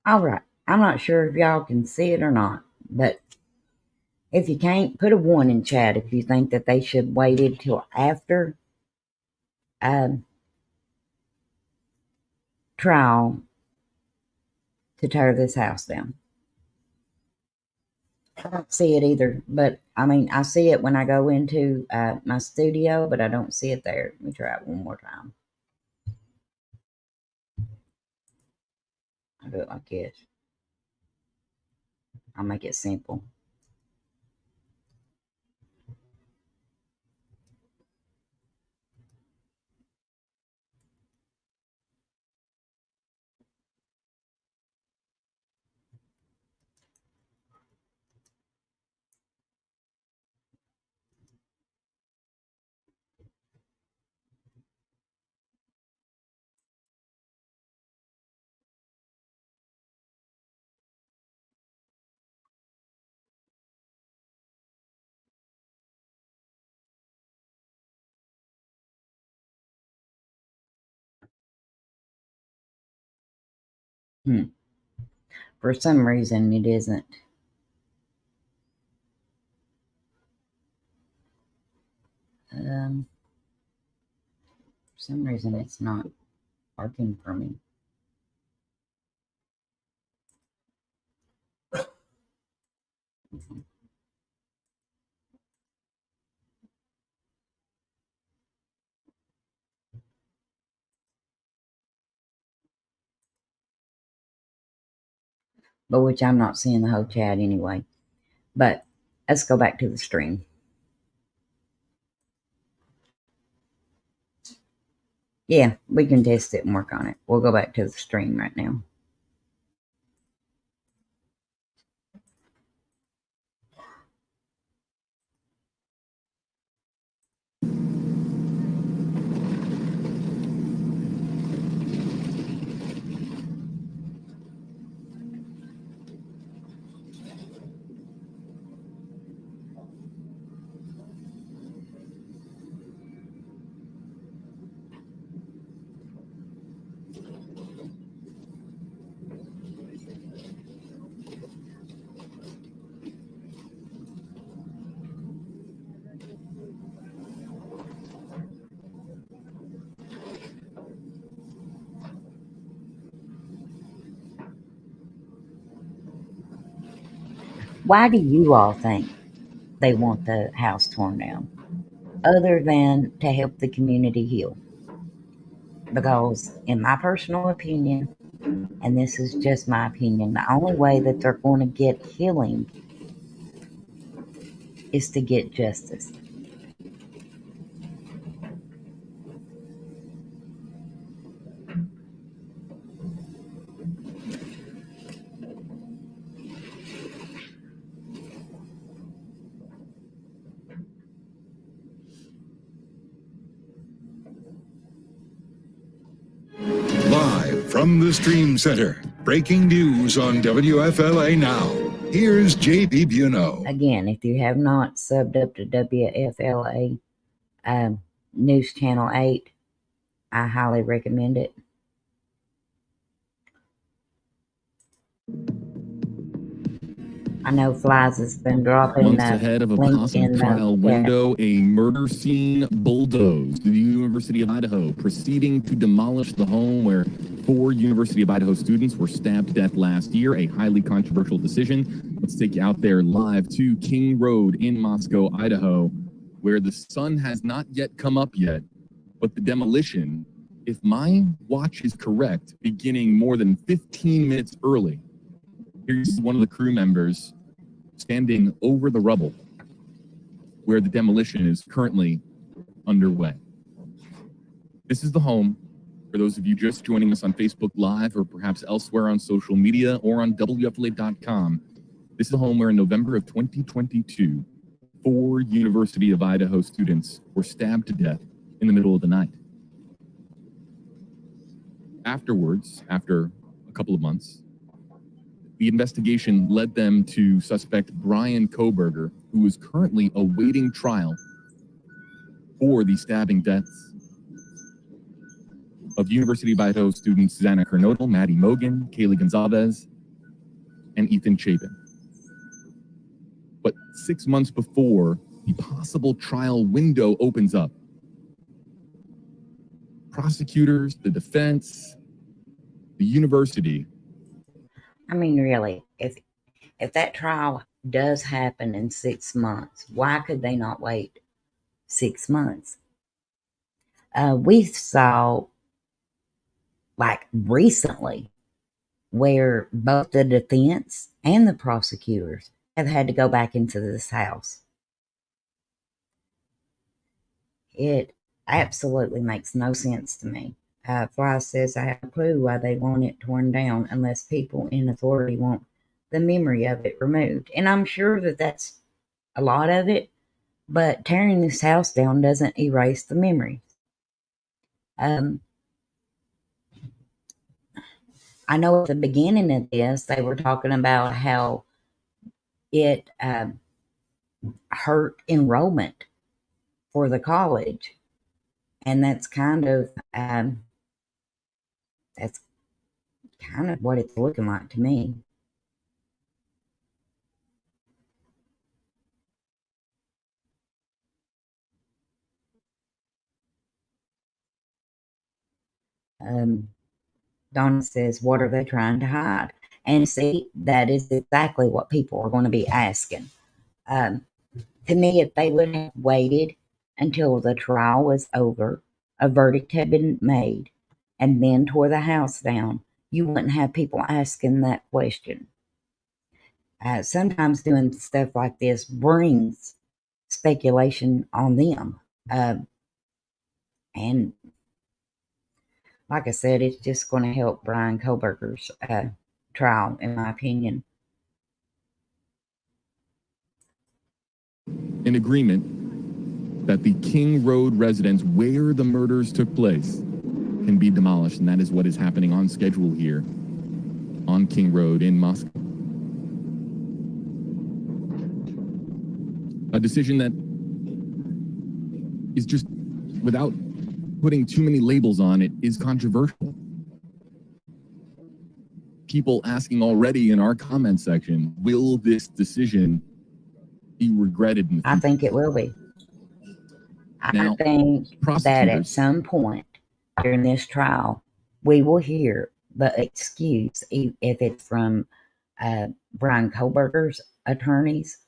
B: All right. I'm not sure if y'all can see it or not, but if you can't, put a 1 in chat if you think that they should wait until after trial to tear this house down. I don't see it either, but I mean, I see it when I go into my studio, but I don't see it there. Let me try it one more time. I'll do it like this. I'll make it simple. For some reason, it isn't. For some reason, it's not working for me. But which I'm not seeing the whole chat anyway. But let's go back to the stream. Yeah, we can test it and work on it. We'll go back to the stream right now. Why do you all think they want the house torn down? Other than to help the community heal? Because in my personal opinion, and this is just my opinion, the only way that they're going to get healing is to get justice.
F: Live from the Stream Center, breaking news on WFLA Now. Here's JB Buno.
B: Again, if you have not subbed up to WFLA News Channel 8, I highly recommend it. I know Flies has been dropping
D: Months ahead of a possum trial window, a murder scene bulldozed. The University of Idaho proceeding to demolish the home where 4 University of Idaho students were stabbed to death last year. A highly controversial decision. Let's take you out there live to King Road in Moscow, Idaho, where the sun has not yet come up yet, but the demolition, if my watch is correct, beginning more than 15 minutes early. Here's one of the crew members standing over the rubble where the demolition is currently underway. This is the home, for those of you just joining us on Facebook Live or perhaps elsewhere on social media or on WFLA.com. This is the home where in November of 2022, 4 University of Idaho students were stabbed to death in the middle of the night. Afterwards, after a couple of months, the investigation led them to suspect Brian Koberger, who is currently awaiting trial for the stabbing deaths of University of Idaho students Xana Kernodle, Maddie Mogan, Kaylee Gonzalez, and Ethan Chapin. But 6 months before the possible trial window opens up, prosecutors, the defense, the university.
B: I mean, really, if that trial does happen in 6 months, why could they not wait 6 months? We saw, like recently, where both the defense and the prosecutors have had to go back into this house. It absolutely makes no sense to me. Fly says, I have a clue why they want it torn down unless people in authority want the memory of it removed. And I'm sure that that's a lot of it, but tearing this house down doesn't erase the memory. I know at the beginning of this, they were talking about how it hurt enrollment for the college. And that's kind of what it's looking like to me. Donna says, what are they trying to hide? And see, that is exactly what people are going to be asking. To me, if they would have waited until the trial was over, a verdict had been made, and then tore the house down, you wouldn't have people asking that question. Sometimes doing stuff like this brings speculation on them. And like I said, it's just going to help Brian Koberger's trial, in my opinion.
D: An agreement that the King Road residence where the murders took place can be demolished, and that is what is happening on schedule here on King Road in Moscow. A decision that is just, without putting too many labels on it, is controversial. People asking already in our comment section, will this decision be regretted in the future?
B: I think it will be.
D: Now,
B: I think that at some point during this trial, we will hear the excuse, if it's from Brian Koberger's attorneys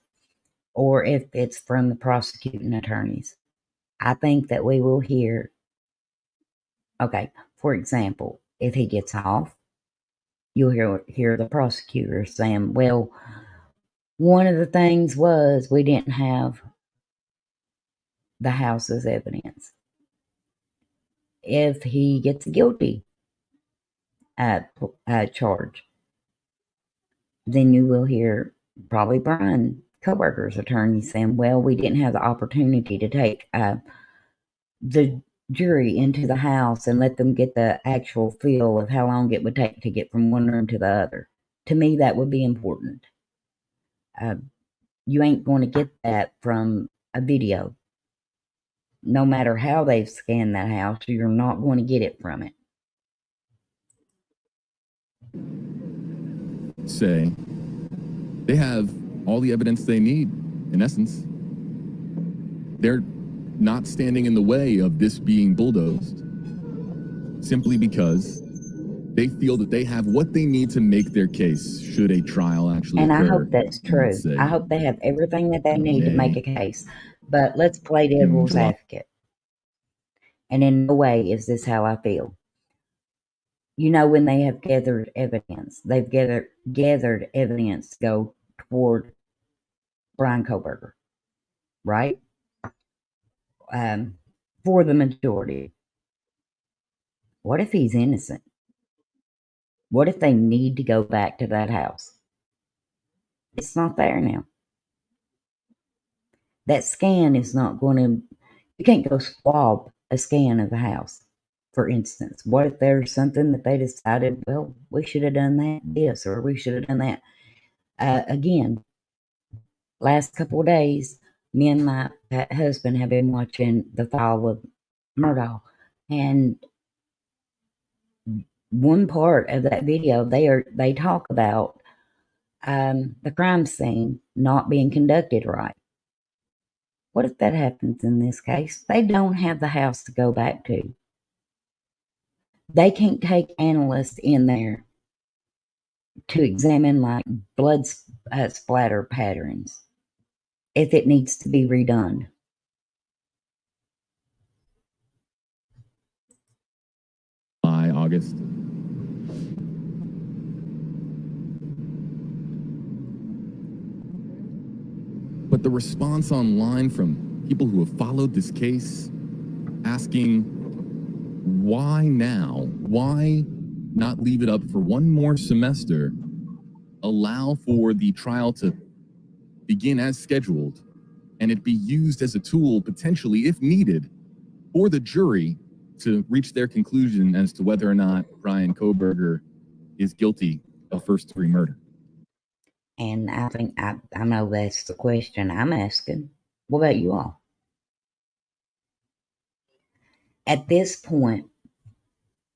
B: or if it's from the prosecuting attorneys. I think that we will hear, okay, for example, if he gets off, you'll hear the prosecutor saying, well, one of the things was we didn't have the house as evidence. If he gets guilty charge, then you will hear probably Brian Koberger's attorney saying, well, we didn't have the opportunity to take the jury into the house and let them get the actual feel of how long it would take to get from one room to the other. To me, that would be important. You ain't going to get that from a video. No matter how they've scanned that house, you're not going to get it from it.
D: Say they have all the evidence they need, in essence. They're not standing in the way of this being bulldozed simply because they feel that they have what they need to make their case should a trial actually occur.
B: And I hope that's true. I hope they have everything that they need to make a case. But let's play devil's advocate. And in no way is this how I feel. You know, when they have gathered evidence, they've gathered evidence to go toward Brian Koberger, right? for the majority. What if he's innocent? What if they need to go back to that house? It's not there now. That scan is not going to, you can't go swab a scan of the house, for instance. What if there's something that they decided, well, we should have done that, this, or we should have done that. Again, last couple of days, me and my husband have been watching the file of Murdaugh, and one part of that video, they talk about the crime scene not being conducted right. What if that happens in this case? They don't have the house to go back to. They can't take analysts in there to examine like blood splatter patterns if it needs to be redone.
D: By August. But the response online from people who have followed this case asking, why now? Why not leave it up for one more semester? Allow for the trial to begin as scheduled and it be used as a tool, potentially, if needed, for the jury to reach their conclusion as to whether or not Bryan Kohberger is guilty of first-degree murder.
B: And I think I know that's the question I'm asking. What about you all? At this point,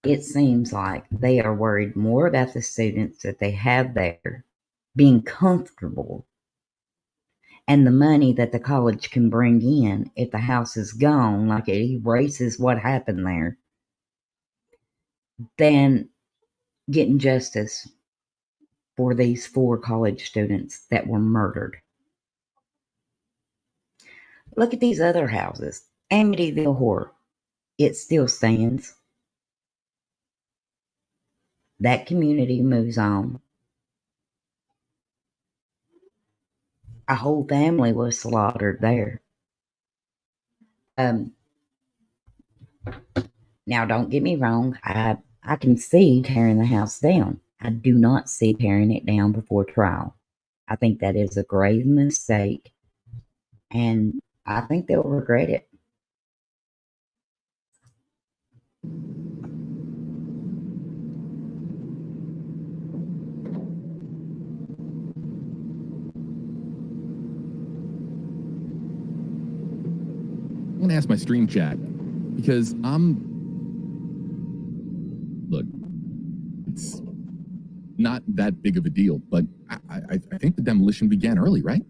B: it seems like they are worried more about the students that they have there being comfortable and the money that the college can bring in if the house is gone, like it erases what happened there, than getting justice for these 4 college students that were murdered. Look at these other houses. Amityville Horror. It still stands. That community moves on. A whole family was slaughtered there. Now, don't get me wrong. I can see tearing the house down. I do not see tearing it down before trial. I think that is a grave mistake, and I think they'll regret it.
D: I'm going to ask my stream chat because look, it's not that big of a deal, but I think the demolition began early, right?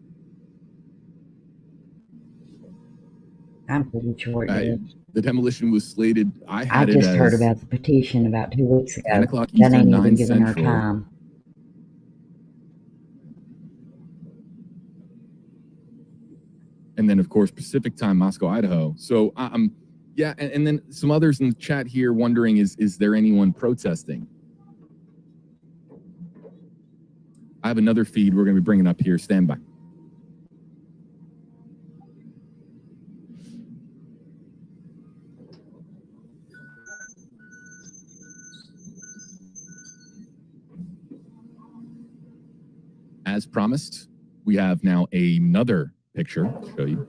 B: I'm pretty sure it did.
D: The demolition was slated.
B: I just heard about the petition about 2 weeks ago.
D: 10 o'clock
B: That
D: Eastern,
B: ain't
D: 9
B: even giving her
D: Central.
B: time.
D: And then, of course, Pacific time, Moscow, Idaho. So, yeah, and then some others in the chat here wondering, is there anyone protesting? I have another feed we're going to be bringing up here. Stand by. As promised, we have now another picture to show you.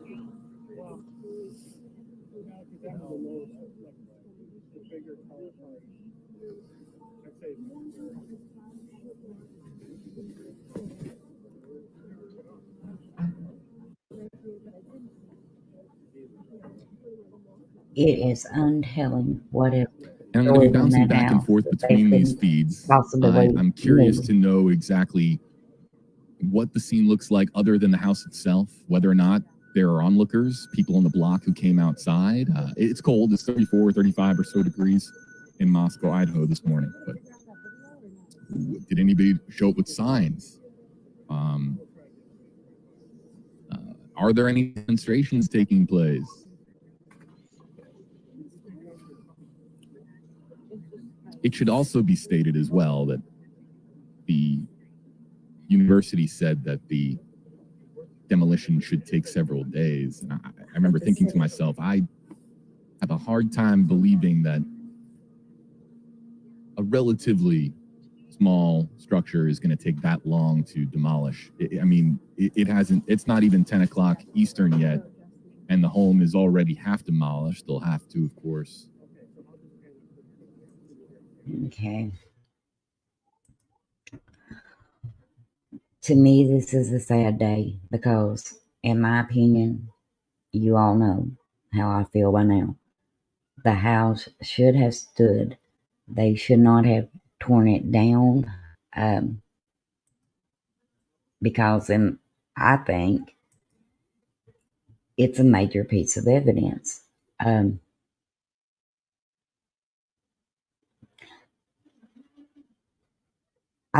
B: It is untelling what it.
D: And I'm going to be bouncing back and forth between these feeds. I'm curious to know exactly what the scene looks like other than the house itself, whether or not there are onlookers, people on the block who came outside. It's cold. It's 34, 35 or so degrees in Moscow, Idaho this morning. But did anybody show up with signs? Are there any demonstrations taking place? It should also be stated as well that the university said that the demolition should take several days. And I remember thinking to myself, I have a hard time believing that a relatively small structure is going to take that long to demolish. It hasn't, it's not even 10 o'clock Eastern yet, and the home is already half demolished. They'll have to, of course.
B: Okay. To me, this is a sad day because, in my opinion, you all know how I feel by now. The house should have stood. They should not have torn it down, because I think it's a major piece of evidence. I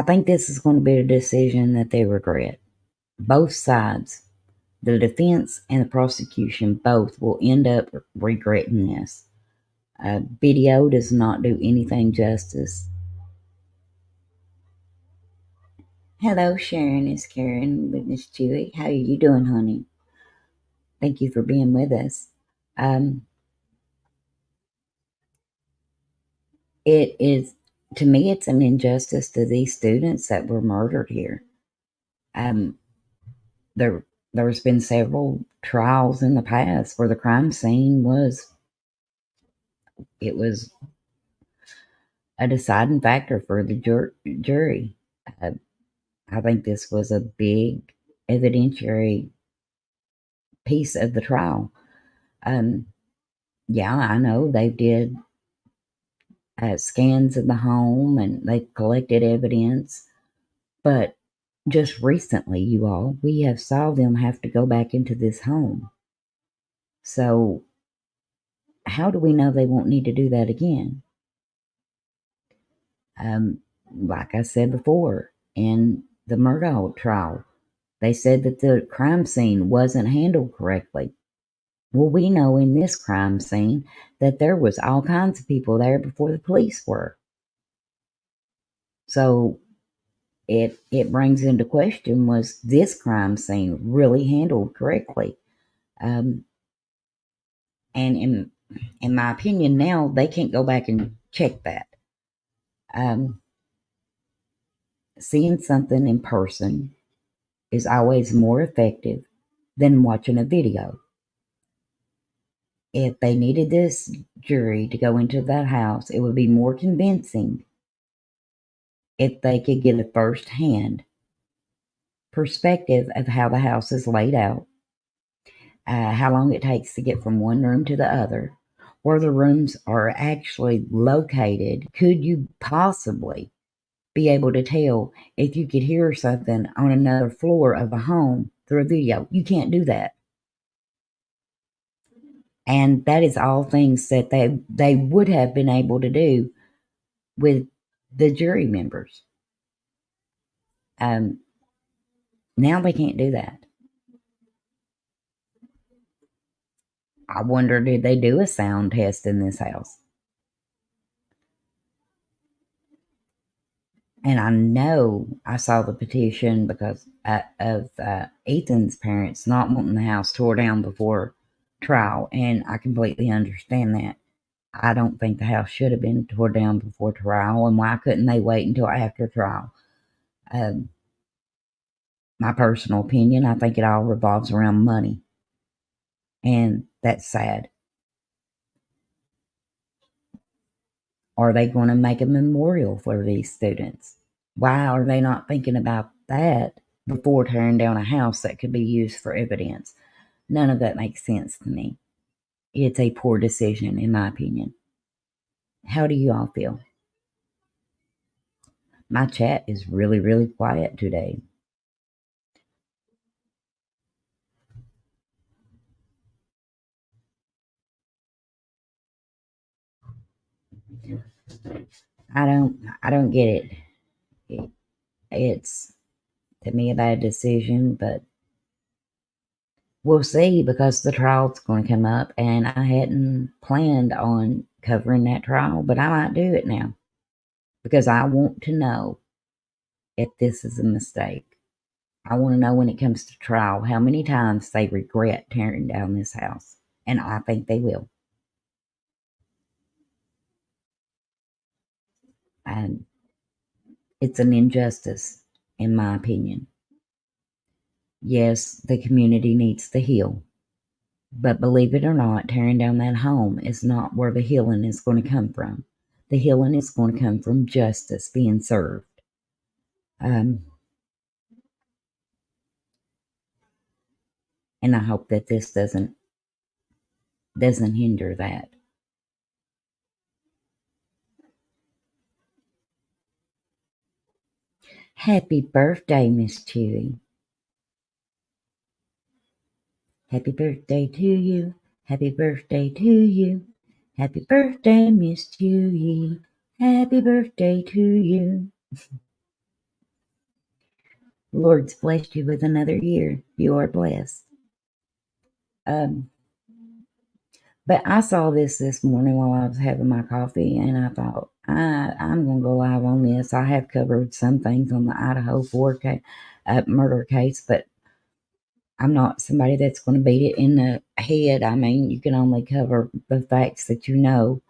B: think this is going to be a decision that they regret. Both sides, the defense and the prosecution, both will end up regretting this. Video does not do anything justice. Hello, Sharon. It's Karen with Miss Chewy. How are you doing, honey? Thank you for being with us. It is, to me, it's an injustice to these students that were murdered here. There's been several trials in the past where the crime scene was a deciding factor for the jury. I think this was a big evidentiary piece of the trial. Yeah, I know they did scans of the home and they collected evidence, but just recently, you all, we have saw them have to go back into this home. So how do we know they won't need to do that again? Like I said before, in the Murdaugh trial, they said that the crime scene wasn't handled correctly. Well, we know in this crime scene that there was all kinds of people there before the police were. So it brings into question, was this crime scene really handled correctly? And in my opinion now, they can't go back and check that. Seeing something in person is always more effective than watching a video. If they needed this jury to go into that house, it would be more convincing if they could get a first-hand perspective of how the house is laid out, how long it takes to get from one room to the other, where the rooms are actually located. Could you possibly be able to tell if you could hear something on another floor of a home through a video? You can't do that. And that is all things that they would have been able to do with the jury members. Now they can't do that. I wonder, did they do a sound test in this house? And I know I saw the petition because of Ethan's parents not wanting the house tore down before trial, and I completely understand that. I don't think the house should have been tore down before trial, and why couldn't they wait until after trial? My personal opinion, I think it all revolves around money, and that's sad. Are they going to make a memorial for these students? Why are they not thinking about that before tearing down a house that could be used for evidence? None of that makes sense to me. It's a poor decision, in my opinion. How do you all feel? My chat is really, really quiet today. I don't get it. It's, to me, a bad decision, but we'll see, because the trial's going to come up, and I hadn't planned on covering that trial, but I might do it now because I want to know if this is a mistake. I want to know, when it comes to trial, how many times they regret tearing down this house, and I think they will. And it's an injustice, in my opinion. Yes, the community needs to heal. But believe it or not, tearing down that home is not where the healing is going to come from. The healing is going to come from justice being served. And I hope that this doesn't hinder that. Happy birthday, Miss Chewy. Happy birthday to you. Happy birthday to you. Happy birthday, Miss Chewy. Happy birthday to you. The Lord's blessed you with another year. You are blessed. But I saw this morning while I was having my coffee, and I thought, I'm going to go live on this. I have covered some things on the Idaho 4 murder case, but I'm not somebody that's going to beat it in the head. I mean, you can only cover the facts that you know.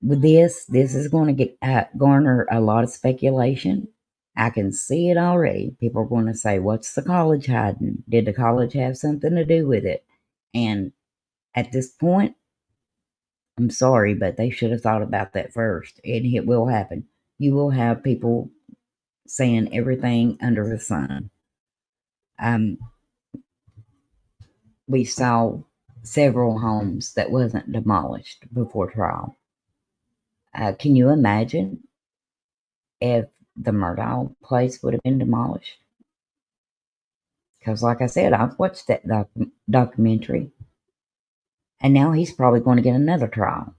B: With this is going to get garner a lot of speculation. I can see it already. People are going to say, what's the college hiding? Did the college have something to do with it? And at this point, I'm sorry, but they should have thought about that first. And it will happen. You will have people saying everything under the sun. We saw several homes that wasn't demolished before trial. Can you imagine if the Murdaugh place would have been demolished? Because like I said, I've watched that documentary, and now he's probably going to get another trial.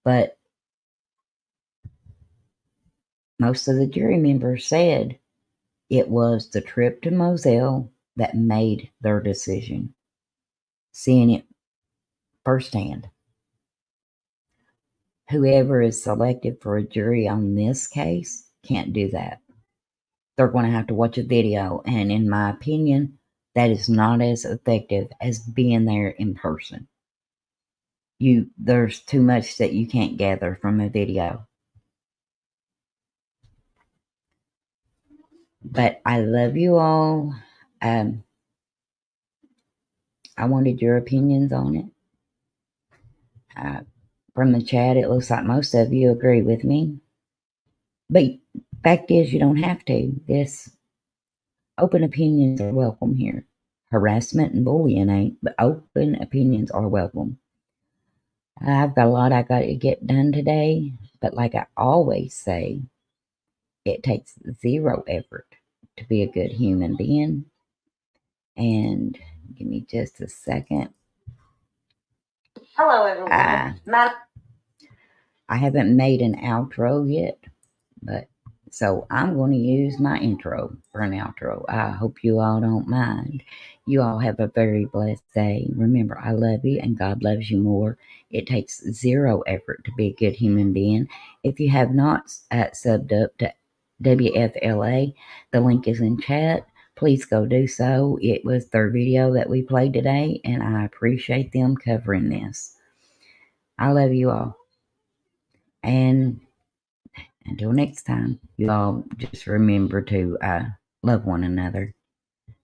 B: But most of the jury members said it was the trip to Moselle that made their decision, seeing it firsthand. Whoever is selected for a jury on this case can't do that. They're going to have to watch a video, and in my opinion, that is not as effective as being there in person. There's too much that you can't gather from a video. But I love you all. I wanted your opinions on it. From the chat, it looks like most of you agree with me. But fact is, you don't have to. Open opinions are welcome here. Harassment and bullying ain't, but open opinions are welcome. I've got a lot I got to get done today, but like I always say, it takes zero effort to be a good human being. And give me just a second.
A: Hello, everyone.
B: I haven't made an outro yet, but so I'm going to use my intro for an outro. I hope you all don't mind. You all have a very blessed day. Remember, I love you and God loves you more. It takes zero effort to be a good human being. If you have not subbed up to WFLA, the link is in chat. Please go do so. It was their video that we played today, and I appreciate them covering this. I love you all. And until next time, you all just remember to love one another.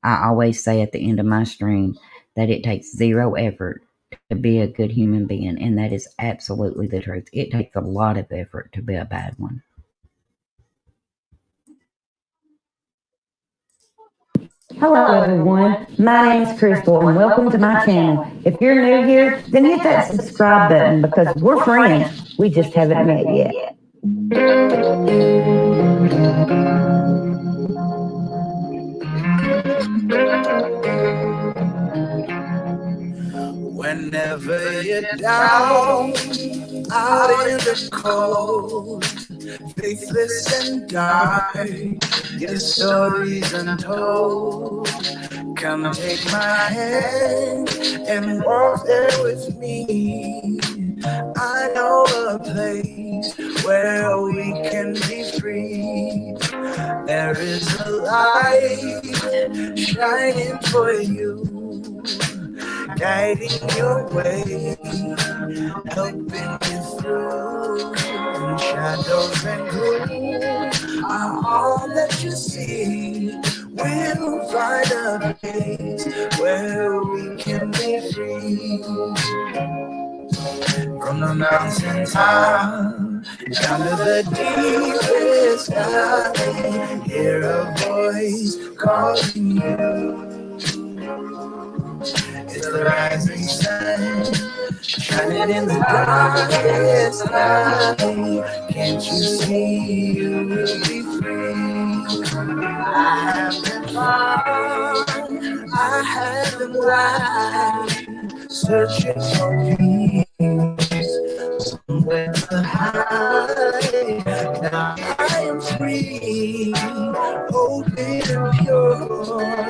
B: I always say at the end of my stream that it takes zero effort to be a good human being, and that is absolutely the truth. It takes a lot of effort to be a bad one. Hello everyone, my name is Crystal and welcome to my channel. If you're new here, then hit that subscribe button because we're friends. We just haven't met yet.
C: Whenever you're down, out in the cold, faithless and dark, your stories untold. Come take my hand and walk there with me. I know a place where we can be free. There is a light shining for you. guiding your way, helping you through. Shadows and gloom are all that you see. We'll find a place where we can be free. From the mountaintop down to the deepest valley, hear a voice calling you. It's the rising sun, shining in the darkest valley. Can't you see you will be free? I have been far, I have been wide, searching for peace, somewhere to hide. Now I am free, open and pure,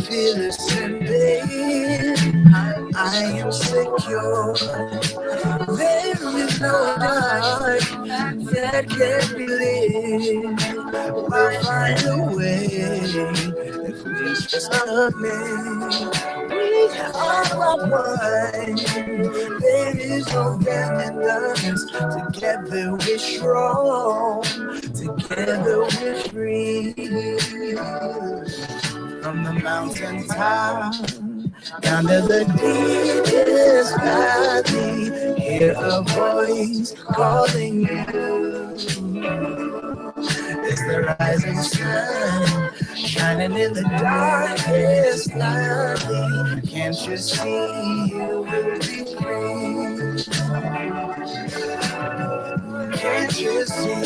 C: fearless and brave. I am secure. There is no dark that can be lit. We'll find a way if we just commit. We are one. There is no vendors. Together we're strong. Together we're free. From the mountaintop down to the deepest valley, hear a voice calling you. It's the rising sun, shining in the darkest valley. Can't you see you will be free? Can't you see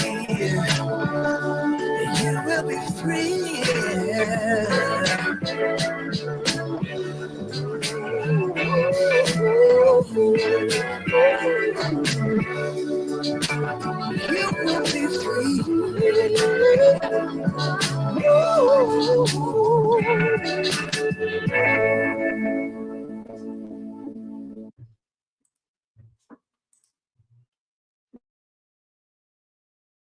C: you will be free? You will be free.